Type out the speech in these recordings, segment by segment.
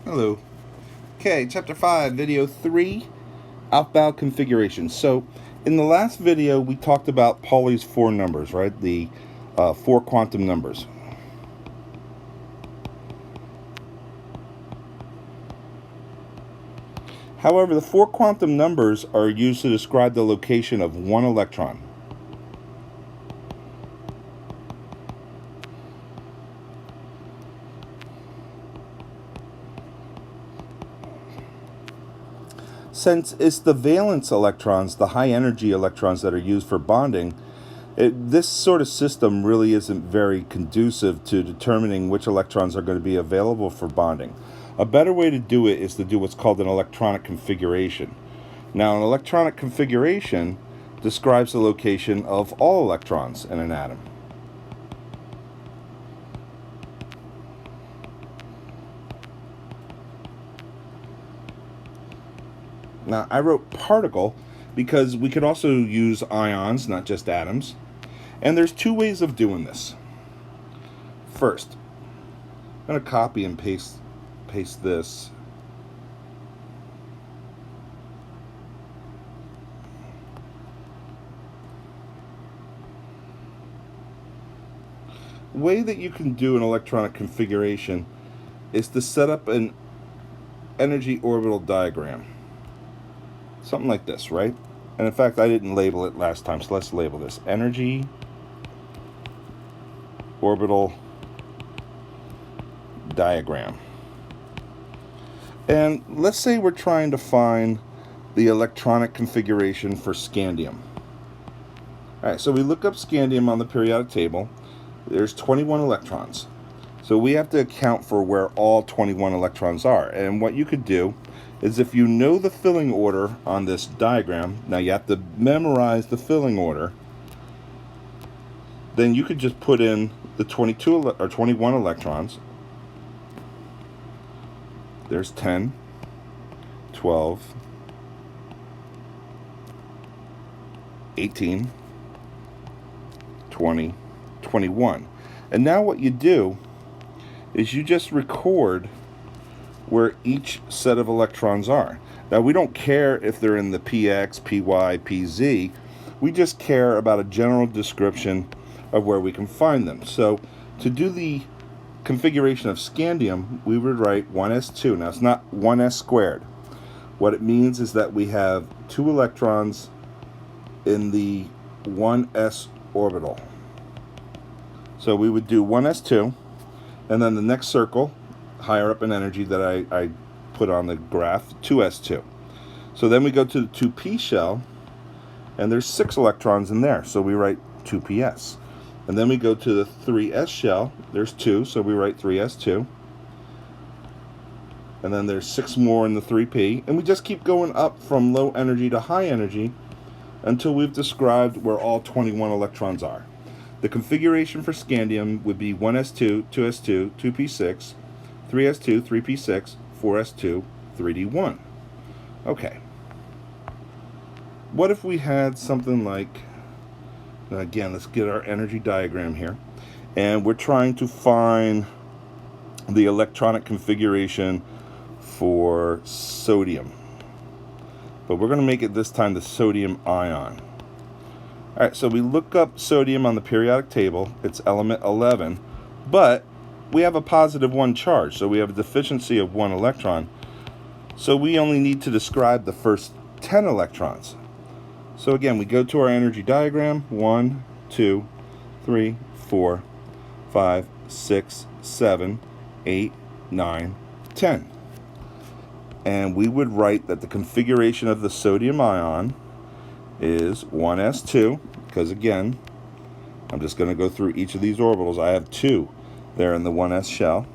Hello. Okay, Chapter 5, Video 3, Outbound Configuration. So, in the last video, we talked about Pauli's four numbers, right? The four quantum numbers. However, the four quantum numbers are used to describe the location of one electron. Since it's the valence electrons, the high energy electrons that are used for bonding, this sort of system really isn't very conducive to determining which electrons are going to be available for bonding. A better way to do it is to do what's called an electronic configuration. Now, an electronic configuration describes the location of all electrons in an atom. Now, I wrote particle because we could also use ions, not just atoms. And there's two ways of doing this. First, I'm going to copy and paste this. The way that you can do an electronic configuration is to set up an energy orbital diagram. Something like this, right? And in fact, I didn't label it last time, so let's label this. Energy orbital diagram. And let's say we're trying to find the electronic configuration for scandium. Alright, so we look up scandium on the periodic table. There's 21 electrons. So we have to account for where all 21 electrons are. And what you could do is, if you know the filling order on this diagram, now you have to memorize the filling order, then you could just put in the 21 electrons. There's 10, 12, 18, 20, 21. And now what you do is you just record where each set of electrons are. Now, we don't care if they're in the px, py, pz. We just care about a general description of where we can find them. So to do the configuration of scandium, we would write 1s2. Now, it's not 1s squared. What it means is that we have 2 electrons in the 1s orbital. So we would do 1s2, and then the next circle, higher up in energy that I put on the graph, 2s2. So then we go to the 2p shell, and there's 6 electrons in there, so we write 2ps. And then we go to the 3s shell, there's 2, so we write 3s2. And then there's 6 more in the 3p, and we just keep going up from low energy to high energy until we've described where all 21 electrons are. The configuration for scandium would be 1s2, 2s2, 2p6, 3s2, 3p6, 4s2, 3d1. Okay. What if we had something like, again, let's get our energy diagram here, and we're trying to find the electronic configuration for sodium. But we're going to make it this time the sodium ion. Alright, so we look up sodium on the periodic table. It's element 11, but we have a positive 1 charge, so we have a deficiency of 1 electron. So we only need to describe the first 10 electrons. So again, we go to our energy diagram. 1, 2, 3, 4, 5, 6, 7, 8, 9, 10. And we would write that the configuration of the sodium ion is 1s2, because again, I'm just going to go through each of these orbitals. I have 2 there in the 1s shell.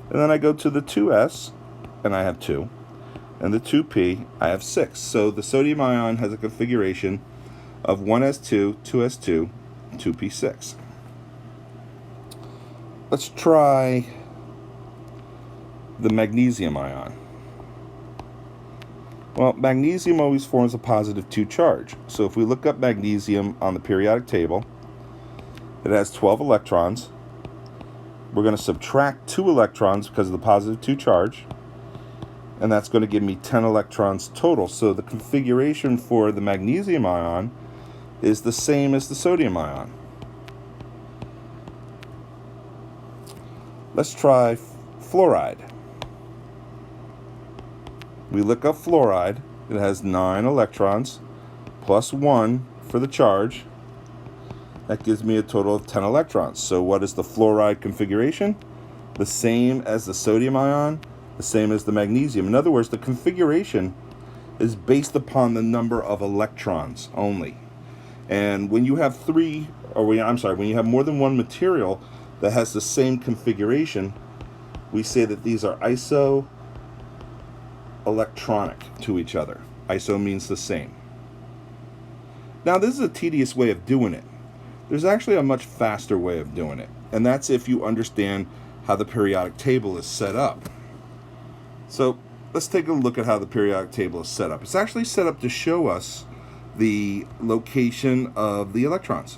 And then I go to the 2s, and I have 2. And the 2p, I have 6. So the sodium ion has a configuration of 1s2, 2s2, 2p6. Let's try the magnesium ion. Well, magnesium always forms a positive 2 charge. So if we look up magnesium on the periodic table, it has 12 electrons. We're going to subtract 2 electrons because of the positive 2 charge, and that's going to give me 10 electrons total. So the configuration for the magnesium ion is the same as the sodium ion. Let's try fluoride. We look up fluoride. It has 9 electrons plus 1 for the charge. That gives me a total of 10 electrons. So what is the fluoride configuration? The same as the sodium ion, the same as the magnesium. In other words, the configuration is based upon the number of electrons only. And when you have when you have more than one material that has the same configuration, we say that these are isoelectronic to each other. Iso means the same. Now, this is a tedious way of doing it. There's actually a much faster way of doing it, and that's if you understand how the periodic table is set up. So let's take a look at how the periodic table is set up. It's actually set up to show us the location of the electrons.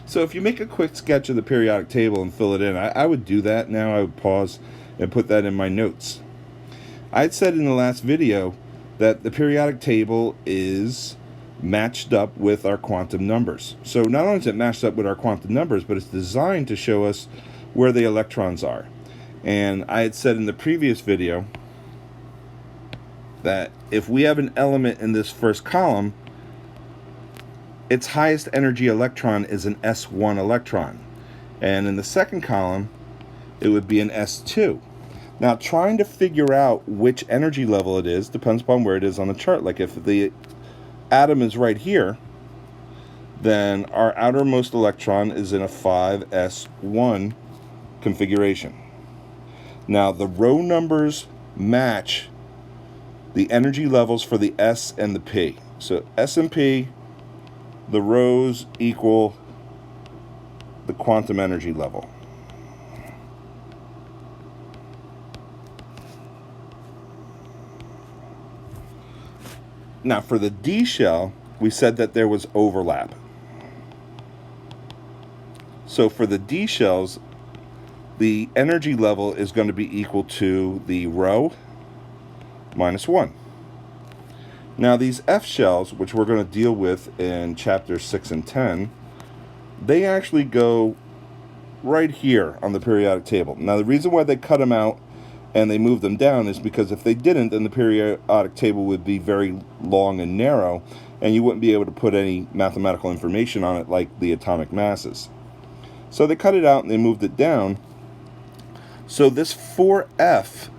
So if you make a quick sketch of the periodic table and fill it in, I would do that now. I would pause and put that in my notes. I had said in the last video that the periodic table is matched up with our quantum numbers. So not only is it matched up with our quantum numbers, but it's designed to show us where the electrons are. And I had said in the previous video that if we have an element in this first column, its highest energy electron is an S1 electron. And in the second column, it would be an S2. Now, trying to figure out which energy level it is depends upon where it is on the chart. Like if the atom is right here, then our outermost electron is in a 5s1 configuration. Now, the row numbers match the energy levels for the S and the P. So S and P, the rows equal the quantum energy level. Now for the D shell, we said that there was overlap. So for the D shells, the energy level is going to be equal to the rho minus 1. Now these F shells, which we're going to deal with in chapters 6 and 10, they actually go right here on the periodic table. Now the reason why they cut them out and they move them down is because if they didn't, then the periodic table would be very long and narrow, and you wouldn't be able to put any mathematical information on it like the atomic masses. So they cut it out and they moved it down. So this 4F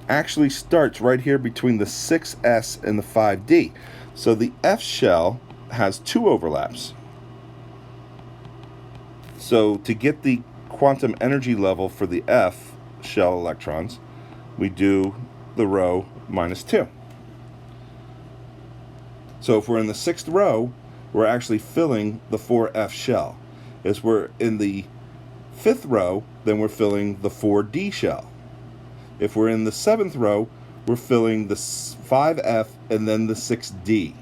actually starts right here between the 6s and the 5d. So the F shell has 2 overlaps. So to get the quantum energy level for the F shell electrons, we do the rho minus 2. So if we're in the 6th row, we're actually filling the 4F shell. If we're in the 5th row, then we're filling the 4D shell. If we're in the 7th row, we're filling the 5F and then the 6D.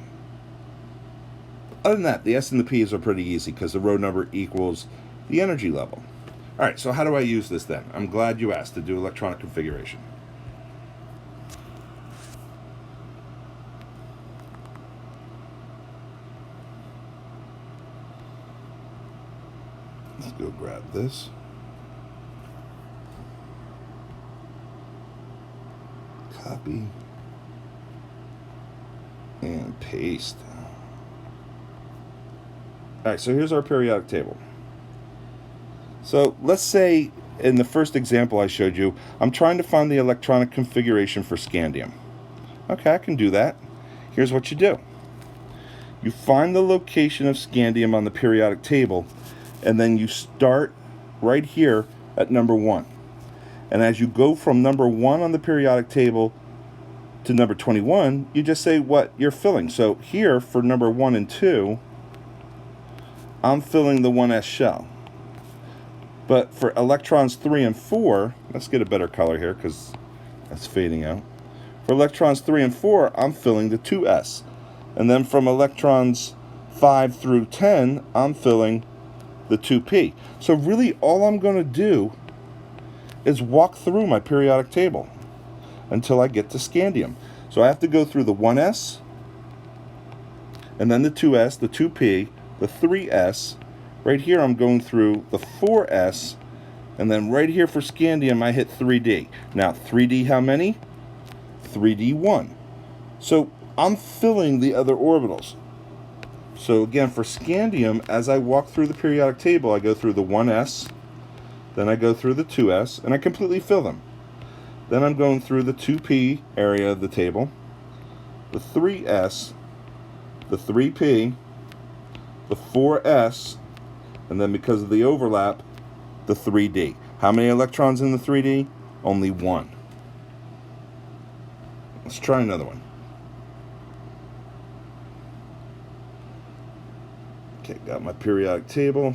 Other than that, the S and the P's are pretty easy because the row number equals the energy level. All right, so how do I use this then? I'm glad you asked to do electronic configuration. Let's go grab this. Copy and paste. All right, so here's our periodic table. So let's say in the first example I showed you, I'm trying to find the electronic configuration for scandium. Okay, I can do that. Here's what you do. You find the location of scandium on the periodic table, and then you start right here at number 1. And as you go from number 1 on the periodic table to number 21, you just say what you're filling. So here for number 1 and 2, I'm filling the 1s shell. But for electrons 3 and 4, let's get a better color here because that's fading out. For electrons 3 and 4, I'm filling the 2s. And then from electrons 5 through 10, I'm filling the 2p. So really all I'm going to do is walk through my periodic table until I get to scandium. So I have to go through the 1s, and then the 2s, the 2p, the 3s. Right here I'm going through the 4s, and then right here for scandium I hit 3d. Now 3d how many? 3d1. So I'm filling the other orbitals. So again, for scandium, as I walk through the periodic table, I go through the 1s, then I go through the 2s, and I completely fill them. Then I'm going through the 2p area of the table, the 3s, the 3p, the 4s, and then because of the overlap, the 3d. How many electrons in the 3d? Only 1. Let's try another one. Okay, got my periodic table.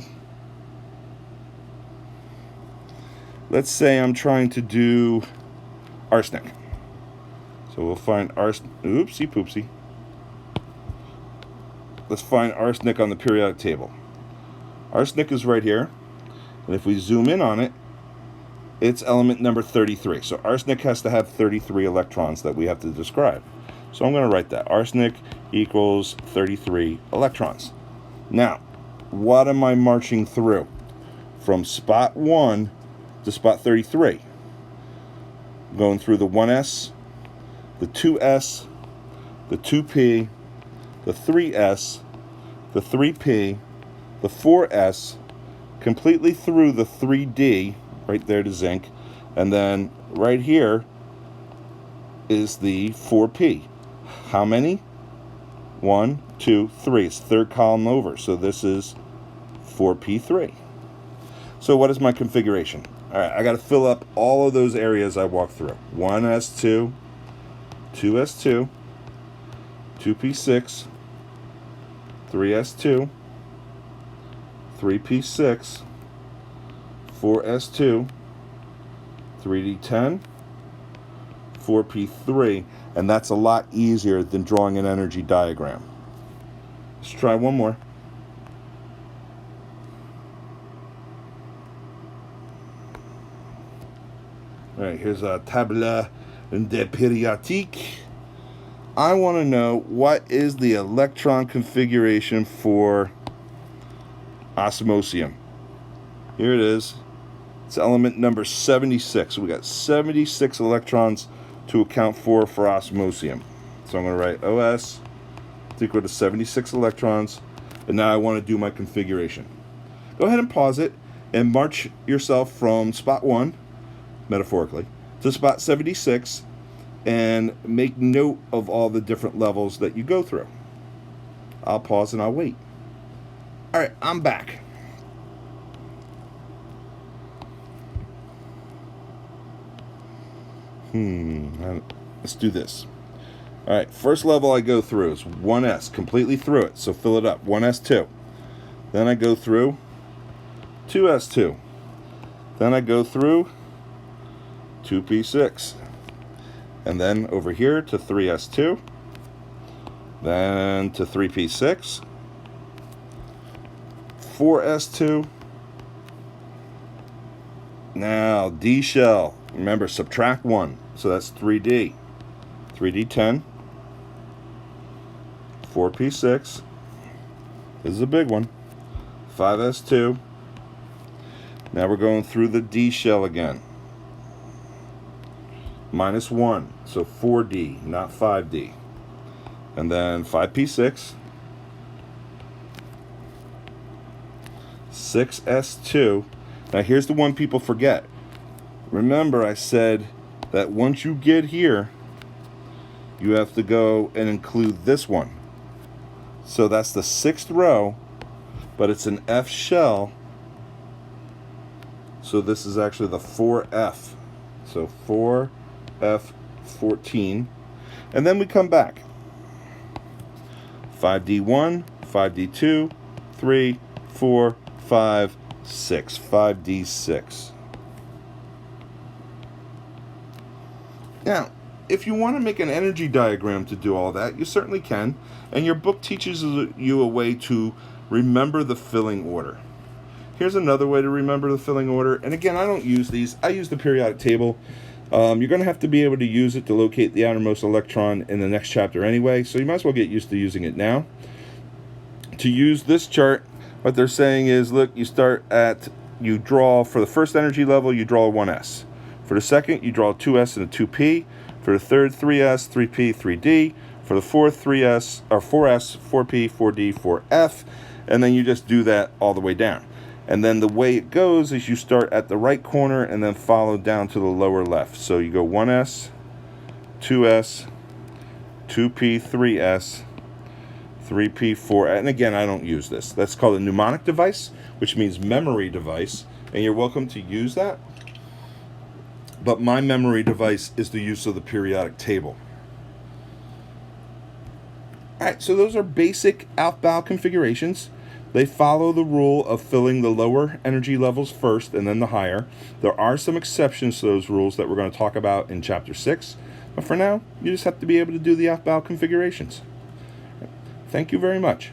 Let's say I'm trying to do arsenic. So we'll find arsenic. Oopsie poopsie. Let's find arsenic on the periodic table. Arsenic is right here. And if we zoom in on it, it's element number 33. So arsenic has to have 33 electrons that we have to describe. So I'm going to write that. Arsenic equals 33 electrons. Now, what am I marching through? From spot 1 to spot 33. Going through the 1s, the 2s, the 2p, the 3s, the 3p, the 4s, completely through the 3d, right there to zinc, and then right here is the 4p. How many? 1, 2, 3. It's third column over, so this is 4p3. So what is my configuration? All right, I got to fill up all of those areas I walked through. 1s2, 2s2, 2p6, 3s2, 3p6, 4s2, 3d10, 4p3, and that's a lot easier than drawing an energy diagram. Let's try one more. All right, here's a table de périodique. I want to know what is the electron configuration for osmosium. Here it is. It's element number 76. We got 76 electrons to account for osmosium. So I'm going to write OS is equal to 76 electrons. And now I want to do my configuration. Go ahead and pause it and march yourself from spot 1, metaphorically, to spot 76 and make note of all the different levels that you go through. I'll pause and I'll wait. All right, I'm back. Let's do this. All right, first level I go through is 1s, completely through it, so fill it up. 1s2. Then I go through 2s2. Then I go through 2p6. And then over here to 3s2. Then to 3p6. 4s2. Now D shell. Remember, subtract 1. So that's 3d. 3d10. 4p6. This is a big one. 5s2. Now we're going through the D shell again. -1. So 4d, not 5d. And then 5p6. 6s2. Now here's the one people forget. Remember, I said that once you get here, you have to go and include this one. So that's the 6th row, but it's an F shell. So this is actually the 4F. So 4F14. And then we come back. 5D1, 5D2, 3, 4, 5, 6, 5d6. Now, if you want to make an energy diagram to do all that, you certainly can, and your book teaches you a way to remember the filling order. Here's another way to remember the filling order, and again, I don't use these. I use the periodic table. You're going to have to be able to use it to locate the outermost electron in the next chapter anyway, so you might as well get used to using it now. To use this chart, what they're saying is, look, you draw for the first energy level, you draw a 1s. For the second, you draw a 2s and a 2p. For the third, 3s, 3p, 3d. For the fourth, 3s, or 4s, 4p, 4d, 4f. And then you just do that all the way down. And then the way it goes is you start at the right corner and then follow down to the lower left. So you go 1s, 2s, 2p, 3s, 3p, 4. And again, I don't use this. That's called a mnemonic device, which means memory device. And you're welcome to use that. But my memory device is the use of the periodic table. Alright, so those are basic alpha configurations. They follow the rule of filling the lower energy levels first and then the higher. There are some exceptions to those rules that we're going to talk about in Chapter 6. But for now, you just have to be able to do the alpha configurations. Thank you very much.